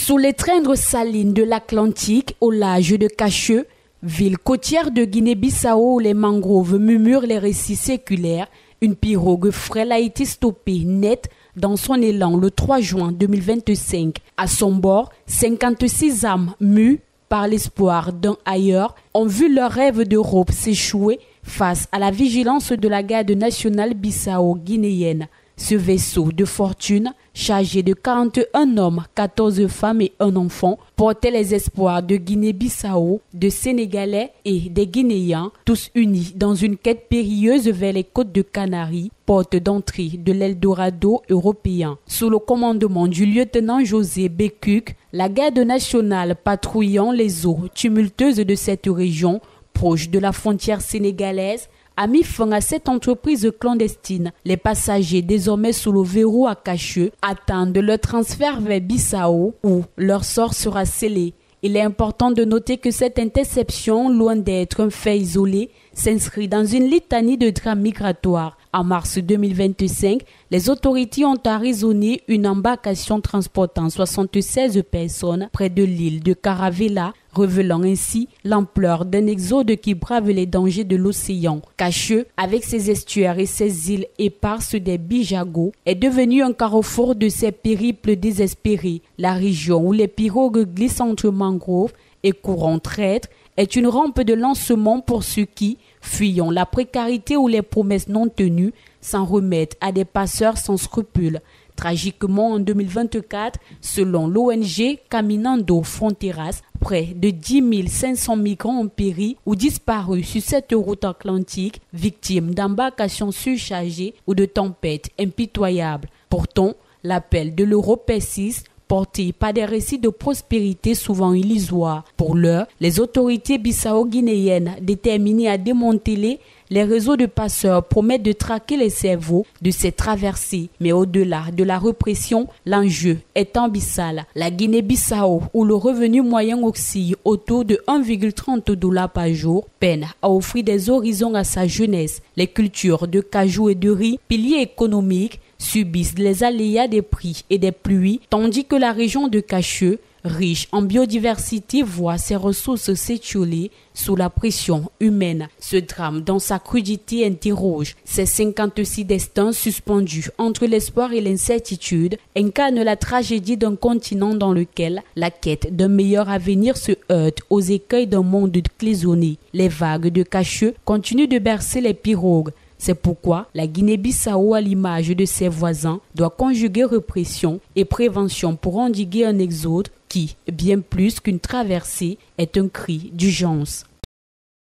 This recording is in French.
Sous les tendres salines de l'Atlantique, au large de Cacheux, ville côtière de Guinée-Bissau où les mangroves murmurent les récits séculaires, une pirogue frêle a été stoppée net dans son élan le 3 juin 2025. À son bord, 56 âmes mues par l'espoir d'un ailleurs ont vu leur rêve d'Europe s'échouer face à la vigilance de la garde nationale bissau-guinéenne. Ce vaisseau de fortune, chargé de 41 hommes, 14 femmes et un enfant, portait les espoirs de Guinée-Bissau, de Sénégalais et des Guinéens, tous unis dans une quête périlleuse vers les côtes de Canaries, porte d'entrée de l'Eldorado européen. Sous le commandement du lieutenant José Bécuc, la garde nationale patrouillant les eaux tumultueuses de cette région, proche de la frontière sénégalaise, a mis fin à cette entreprise clandestine. Les passagers, désormais sous le verrou à Cacheux, attendent leur transfert vers Bissau où leur sort sera scellé. Il est important de noter que cette interception, loin d'être un fait isolé, s'inscrit dans une litanie de drames migratoires. En mars 2025, les autorités ont arraisonné une embarcation transportant 76 personnes près de l'île de Caravela, révélant ainsi l'ampleur d'un exode qui brave les dangers de l'océan. Cacheux, avec ses estuaires et ses îles éparses des Bijagos, est devenu un carrefour de ces périples désespérés. La région où les pirogues glissent entre mangroves et courants traîtres est une rampe de lancement pour ceux qui, fuyant la précarité ou les promesses non tenues, s'en remettent à des passeurs sans scrupules. Tragiquement, en 2024, selon l'ONG Caminando Fronteras, près de 10 500 migrants ont péri ou disparu sur cette route atlantique, victimes d'embarcations surchargées ou de tempêtes impitoyables. Pourtant, l'appel de l'Europe persiste, porté par des récits de prospérité souvent illusoires. Pour l'heure, les autorités bissau-guinéennes, déterminées à démanteler les réseaux de passeurs, promettent de traquer les cerveaux de ces traversées. Mais au-delà de la répression, l'enjeu est abyssal. La Guinée-Bissau, où le revenu moyen oscille autour de 1,30 $ par jour, peine à offrir des horizons à sa jeunesse. Les cultures de cajou et de riz, piliers économiques, subissent les aléas des prix et des pluies, tandis que la région de Cacheux, riche en biodiversité, voit ses ressources s'étioler sous la pression humaine. Ce drame, dans sa crudité, interroge. Ces 56 destins suspendus entre l'espoir et l'incertitude incarnent la tragédie d'un continent dans lequel la quête d'un meilleur avenir se heurte aux écueils d'un monde cloisonné. Les vagues de Cacheux continuent de bercer les pirogues. C'est pourquoi la Guinée-Bissau, à l'image de ses voisins, doit conjuguer répression et prévention pour endiguer un exode qui, bien plus qu'une traversée, est un cri d'urgence.